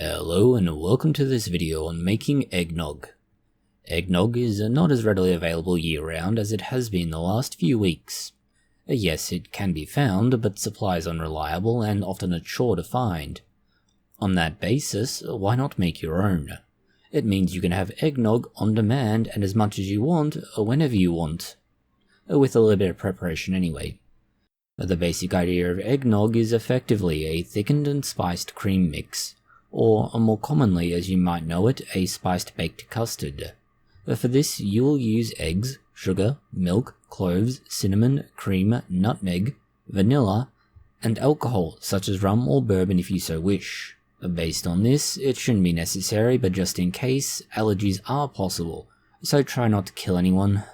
Hello and welcome to this video on making eggnog. Eggnog is not as readily available year round as it has been the last few weeks. Yes, it can be found, but supply is unreliable and often a chore to find. On that basis, why not make your own? It means you can have eggnog on demand and as much as you want, whenever you want. With a little bit of preparation anyway. The basic idea of eggnog is effectively a thickened and spiced cream mix, or more commonly as you might know it, a spiced baked custard. For this you will use eggs, sugar, milk, cloves, cinnamon, cream, nutmeg, vanilla, and alcohol such as rum or bourbon if you so wish. Based on this, it shouldn't be necessary, but just in case, allergies are possible, so try not to kill anyone.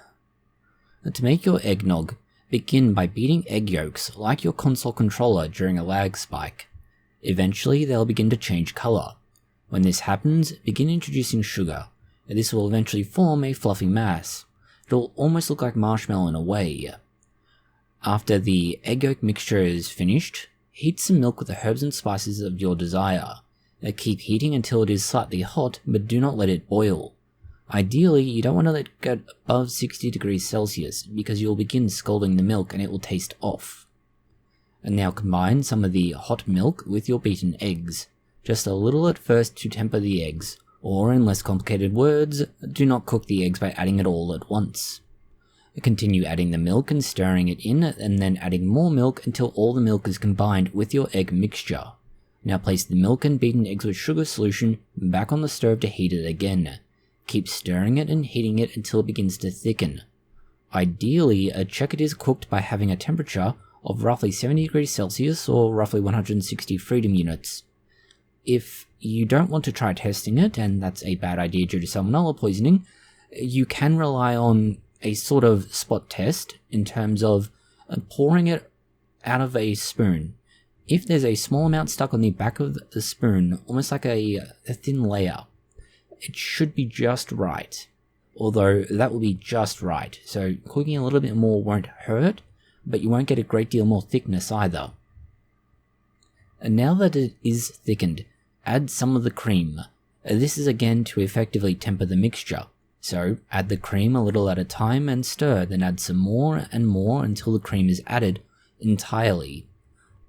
To make your eggnog, begin by beating egg yolks like your console controller during a lag spike. Eventually, they'll begin to change colour. When this happens, begin introducing sugar. This will eventually form a fluffy mass. It'll almost look like marshmallow in a way. After the egg yolk mixture is finished, heat some milk with the herbs and spices of your desire. Keep heating until it is slightly hot, but do not let it boil. Ideally, you don't want to let it get above 60 degrees Celsius, because you'll begin scalding the milk and it will taste off. And now combine some of the hot milk with your beaten eggs. Just a little at first to temper the eggs, or in less complicated words, do not cook the eggs by adding it all at once. Continue adding the milk and stirring it in, and then adding more milk until all the milk is combined with your egg mixture. Now place the milk and beaten eggs with sugar solution back on the stove to heat it again. Keep stirring it and heating it until it begins to thicken. Ideally, check it is cooked by having a temperature of roughly 70 degrees Celsius or roughly 160 freedom units. If you don't want to try testing it, and that's a bad idea due to salmonella poisoning, you can rely on a sort of spot test in terms of pouring it out of a spoon. If there's a small amount stuck on the back of the spoon, almost like a thin layer, it should be just right. Although that will be just right, so cooking a little bit more won't hurt, but you won't get a great deal more thickness either. And now that it is thickened, add some of the cream. This is again to effectively temper the mixture. So add the cream a little at a time and stir, then add some more and more until the cream is added entirely.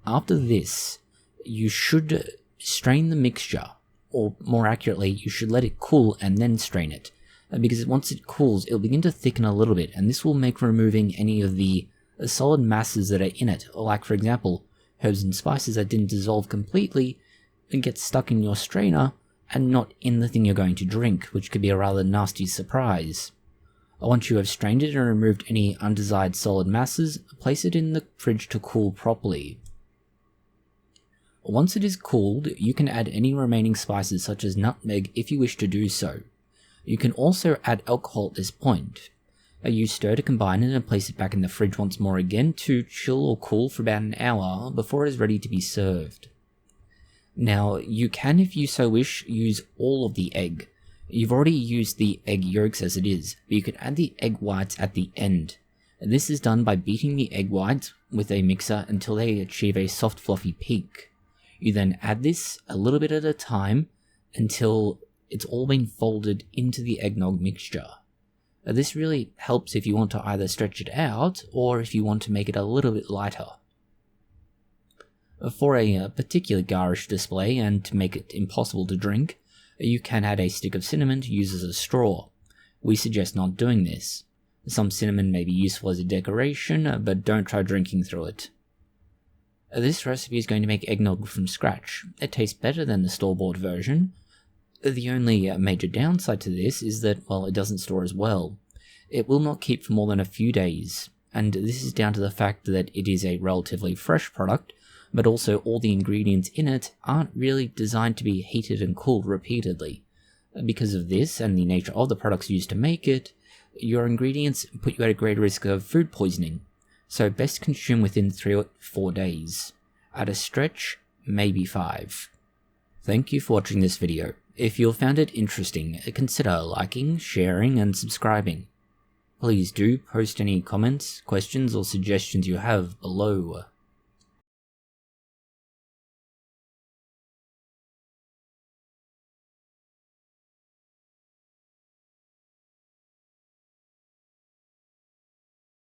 After this, you should strain the mixture, or more accurately, you should let it cool and then strain it. Because once it cools, it'll begin to thicken a little bit, and this will make removing any of the solid masses that are in it, like for example, herbs and spices that didn't dissolve completely and get stuck in your strainer and not in the thing you're going to drink, which could be a rather nasty surprise. Once you have strained it and removed any undesired solid masses, place it in the fridge to cool properly. Once it is cooled, you can add any remaining spices such as nutmeg if you wish to do so. You can also add alcohol at this point. You stir to combine it and place it back in the fridge once more again to chill or cool for about an hour before it is ready to be served. Now, you can, if you so wish, use all of the egg. You've already used the egg yolks as it is, but you can add the egg whites at the end. This is done by beating the egg whites with a mixer until they achieve a soft fluffy peak. You then add this a little bit at a time until it's all been folded into the eggnog mixture. This really helps if you want to either stretch it out or if you want to make it a little bit lighter. For a particular garish display and to make it impossible to drink, you can add a stick of cinnamon to use as a straw. We suggest not doing this. Some cinnamon may be useful as a decoration, but don't try drinking through it. This recipe is going to make eggnog from scratch. It tastes better than the store-bought version. The only major downside to this is that, well, it doesn't store as well. It will not keep for more than a few days, and this is down to the fact that it is a relatively fresh product, but also all the ingredients in it aren't really designed to be heated and cooled repeatedly. Because of this and the nature of the products used to make it, your ingredients put you at a greater risk of food poisoning, so best consume within 3 or 4 days. At a stretch, maybe 5. Thank you for watching this video. If you found it interesting, consider liking, sharing, and subscribing. Please do post any comments, questions, or suggestions you have below.